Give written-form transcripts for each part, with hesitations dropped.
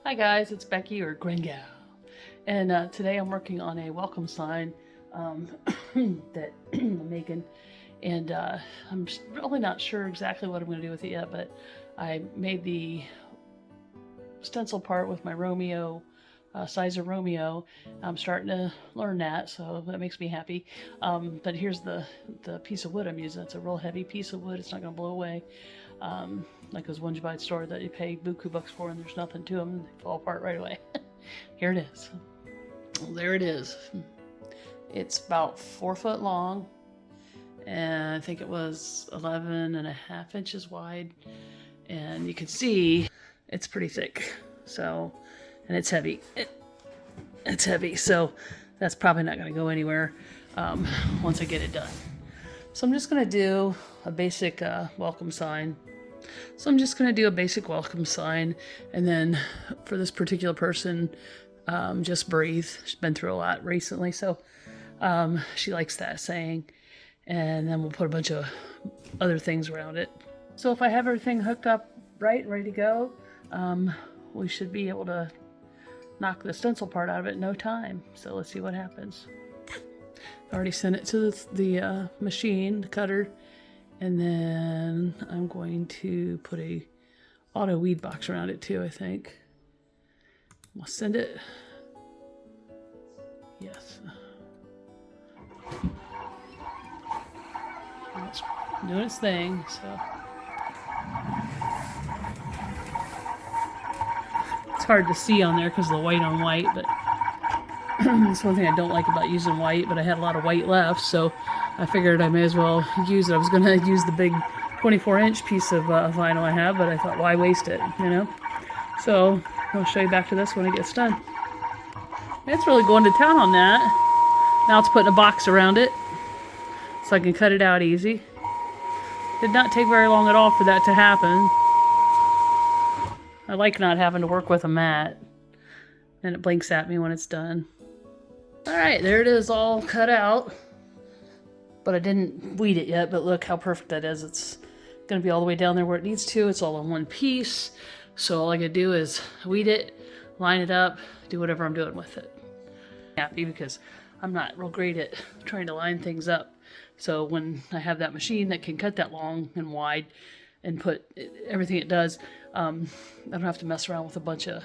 Hi guys, it's Becky or Gringo, and today I'm working on a welcome sign that I'm making, and I'm really not sure exactly what I'm going to do with it yet, but I made the stencil part with my Romeo, siser Romeo. I'm starting to learn that, so that makes me happy. But here's the piece of wood I'm using. It's a real heavy piece of wood. It's not going to blow away. Like those ones you buy at the store that you pay buku bucks for and there's nothing to them and they fall apart right away. Here it is. Well, there it is. It's about 4 foot long and I think it was 11.5 inches wide, and you can see it's pretty thick. So, and it's heavy. It's heavy, so that's probably not going to go anywhere once I get it done. So I'm just going to do a basic welcome sign. So I'm just going to do a basic welcome sign, and then for this particular person, just breathe. She's been through a lot recently, so she likes that saying, and then we'll put a bunch of other things around it. So if I have everything hooked up right and ready to go, we should be able to knock the stencil part out of it in no time. So let's see what happens. I already sent it to the machine, the cutter, and then I'm going to put a auto weed box around it too, I think. I'll send it. Yes. It's doing its thing, so. It's hard to see on there because of the white on white, but that's one thing I don't like about using white, but I had a lot of white left, so I figured I may as well use it. I was going to use the big 24-inch piece of vinyl I have, but I thought, why waste it, you know? So I'll show you back to this when it gets done. It's really going to town on that. Now it's putting a box around it so I can cut it out easy. Did not take very long at all for that to happen. I like not having to work with a mat, and it blinks at me when it's done. Alright, there it is all cut out, but I didn't weed it yet, but look how perfect that is. It's going to be all the way down there where it needs to. It's all in one piece, so all I gotta do is weed it, line it up, do whatever I'm doing with it. I'm happy because I'm not real great at trying to line things up, so when I have that machine that can cut that long and wide and put everything it does, I don't have to mess around with a bunch of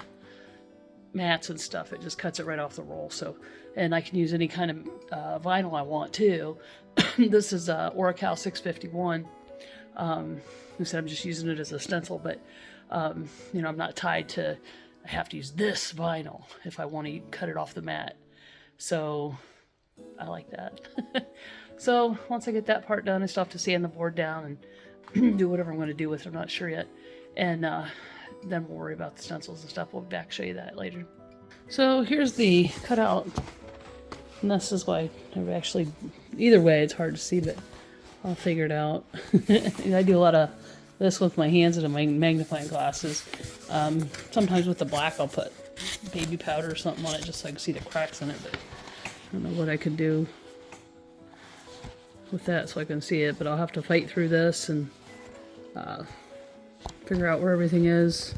mats and stuff. It just cuts it right off the roll. So, and I can use any kind of vinyl I want too. This is Oracal 651. Who said I'm just using it as a stencil, but you know, I'm not tied to, I have to use this vinyl if I want to cut it off the mat. So I like that. So once I get that part done, I still have to sand the board down and do whatever I'm going to do with it. I'm not sure yet. And then we'll worry about the stencils and stuff. We'll back show you that later. So here's the cutout. And this is why I actually, either way, it's hard to see, but I'll figure it out. I do a lot of this with my hands and my magnifying glasses. Sometimes with the black, I'll put baby powder or something on it just so I can see the cracks in it, but I don't know what I could do with that so I can see it, but I'll have to fight through this and figure out where everything is.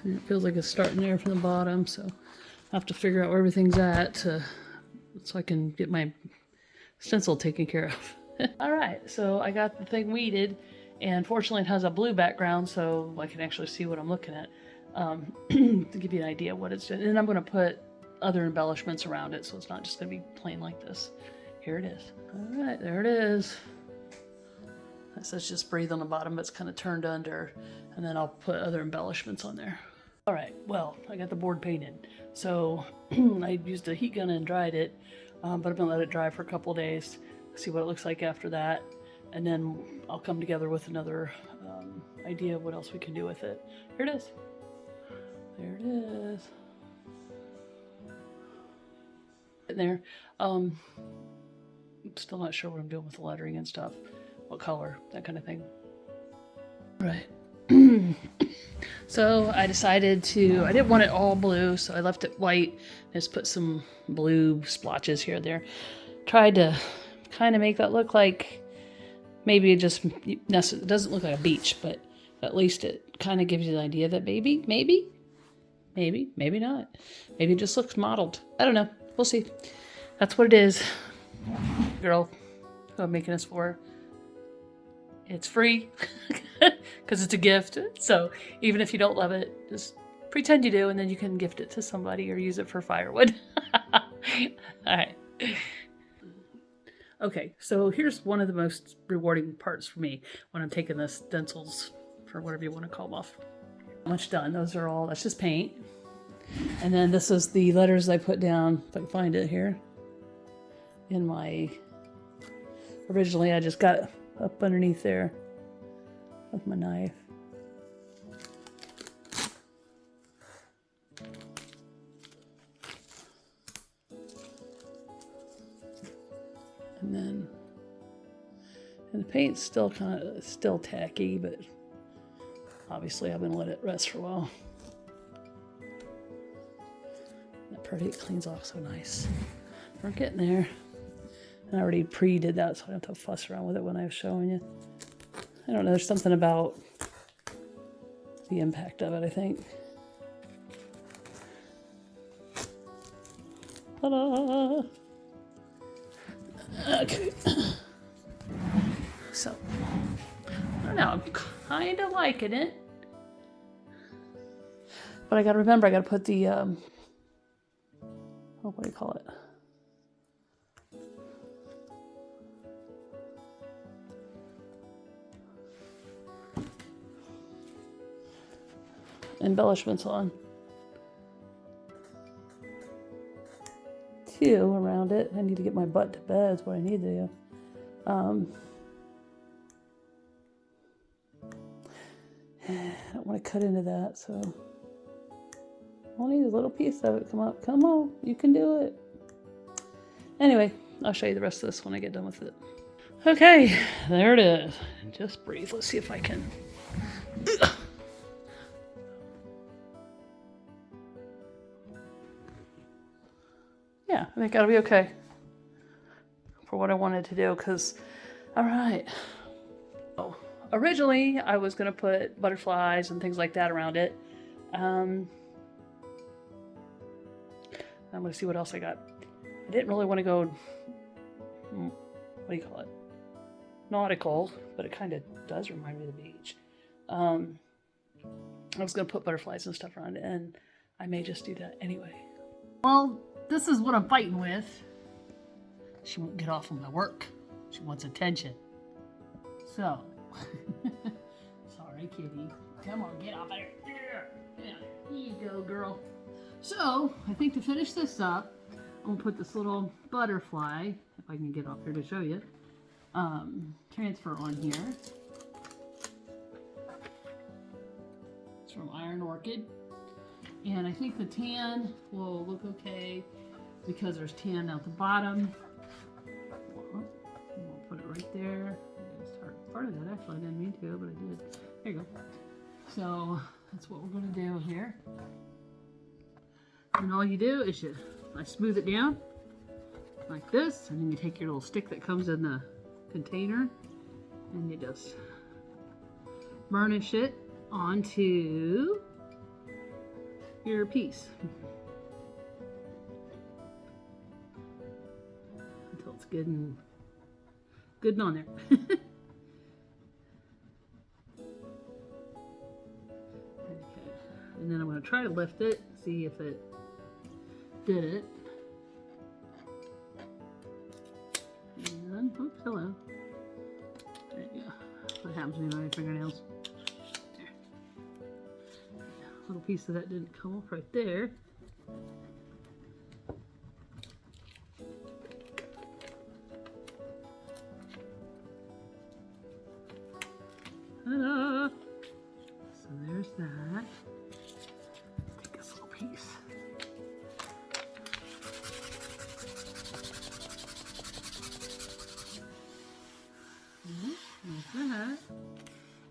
And it feels like it's starting there from the bottom, so I have to figure out where everything's at so I can get my stencil taken care of. Alright, so I got the thing weeded, and fortunately it has a blue background so I can actually see what I'm looking at, to give you an idea of what it's doing. And I'm going to put other embellishments around it so it's not just going to be plain like this. Here it is. Alright, there it is. It says just breathe on the bottom, but it's kind of turned under, and then I'll put other embellishments on there. Alright, well, I got the board painted. So I used a heat gun and dried it, but I'm going to let it dry for a couple days, see what it looks like after that, and then I'll come together with another idea of what else we can do with it. Here it is. There it is. There. I'm still not sure what I'm doing with the lettering and stuff. What color, that kind of thing. Right. So I decided to, I didn't want it all blue, so I left it white. Just put some blue splotches here and there. Tried to kind of make that look like, maybe it just, it doesn't look like a beach, but at least it kind of gives you the idea that maybe Maybe, maybe not. Maybe it just looks modeled. I don't know. We'll see. That's what it is. Girl who I'm making this for. It's free because it's a gift. So even if you don't love it, just pretend you do, and then you can gift it to somebody or use it for firewood. All right. Okay, so here's one of the most rewarding parts for me when I'm taking the stencils, or whatever you want to call them, off. Much done. Those are all, that's just paint. And then this is the letters I put down, if I can find it here, in my, originally I just got up underneath there with my knife. And the paint's still still tacky, but obviously I'm gonna let it rest for a while. That pretty, it cleans off so nice. We're getting there. And I already pre-did that, so I don't have to fuss around with it when I was showing you. I don't know, there's something about the impact of it, I think. Ta-da! Okay. So, I don't know, I'm kind of liking it. But I gotta remember, I gotta put the, what do you call it? Embellishments on. 2 around it. I need to get my butt to bed, is what I need to do. I don't want to cut into that, so I need a little piece of it. Come on, come on, you can do it. Anyway, I'll show you the rest of this when I get done with it. Okay, there it is. Just breathe. Let's see if I can. Yeah, I think that'll be okay for what I wanted to do, because, all right. Oh, originally I was going to put butterflies and things like that around it. I'm going to see what else I got. I didn't really want to go, what do you call it? Nautical, but it kind of does remind me of the beach. I was going to put butterflies and stuff around it, and I may just do that anyway. Well, this is what I'm fighting with. She won't get off of my work. She wants attention. So, sorry, kitty. Come on, get off of there. Here you go, girl. So, I think to finish this up, I'm gonna put this little butterfly, if I can get off here to show you, transfer on here. It's from Iron Orchid. And I think the tan will look okay because there's tan out the bottom. We'll put it right there. Part of that, actually, I didn't mean to, but I did. There you go. So that's what we're going to do here. And all you do is I smooth it down like this, and then you take your little stick that comes in the container and you just burnish it onto your piece until it's good and on there. Okay, and then I'm going to try to lift it, see if it did it. And oops, hello. There you go. What happens when you have fingernails? Little piece of that didn't come off right there. Ta-da! So there's that. Take this little piece. There's that.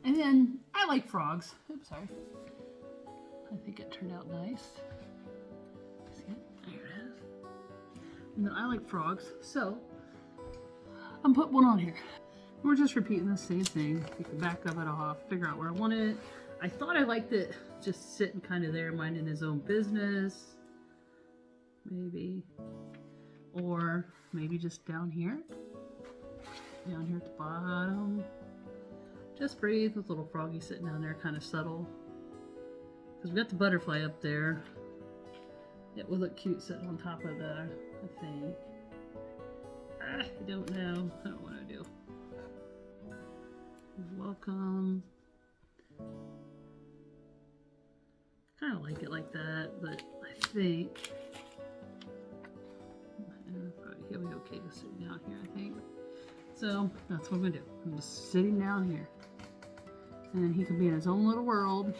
And then I like frogs. Oops, sorry. I think it turned out nice. See it? There it is. And then I like frogs, so I'm putting one on here. We're just repeating the same thing. Take the back of it off, figure out where I want it. I thought I liked it just sitting kind of there minding his own business. Maybe. Or maybe just down here. Down here at the bottom. Just breathe with little froggy sitting down there, kind of subtle. Because we got the butterfly up there. It would look cute sitting on top of the, I think. I don't know. I don't know what to do. Welcome. Kind of like it like that, but I think he'll be okay to sit down here, I think. So that's what I'm gonna do. I'm just sitting down here. And he can be in his own little world.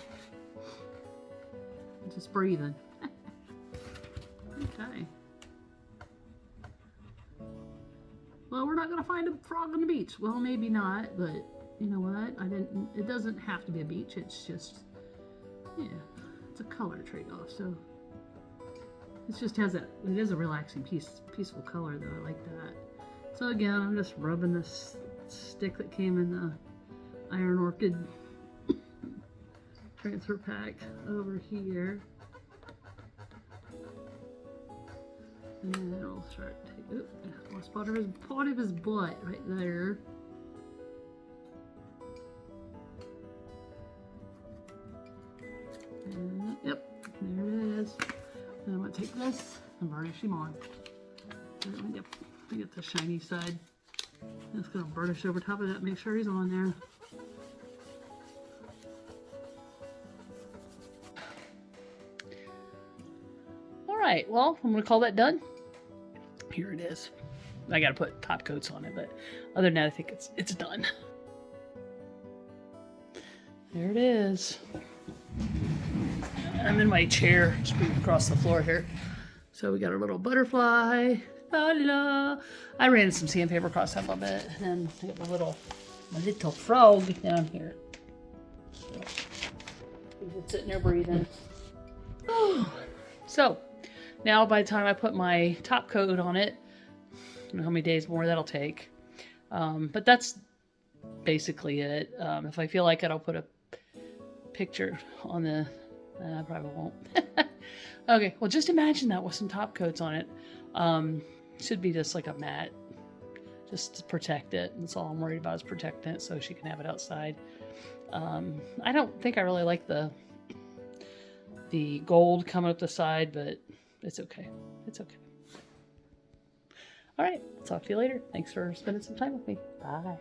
Just breathing. Okay. Well, we're not gonna find a frog on the beach. Well, maybe not, but you know what? It doesn't have to be a beach. It's just, yeah, it's a color trade-off. So it just has it is a relaxing, peaceful color though. I like that. So again, I'm just rubbing this stick that came in the Iron Orchid transfer pack over here. And then it'll start to take, a spot of his butt right there. And, yep, there it is. And I'm going to take this and burnish him on. Yep, I get the shiny side. Just going to burnish over top of that, make sure he's on there. Alright, well, I'm going to call that done. Here it is. I got to put top coats on it, but other than that, I think it's done. There it is. I'm in my chair, just moving across the floor here. So we got our little butterfly. La la. I ran some sandpaper across that a little bit, and then I got my little frog down here. So he's just sitting there breathing. So now by the time I put my top coat on it, I don't know how many days more that'll take. But that's basically it. If I feel like it, I'll put a picture on the... I probably won't. Okay, well just imagine that with some top coats on it. Should be just like a mat. Just to protect it. That's all I'm worried about is protecting it so she can have it outside. I don't think I really like the gold coming up the side, but it's okay. It's okay. Alright, talk to you later. Thanks for spending some time with me. Bye.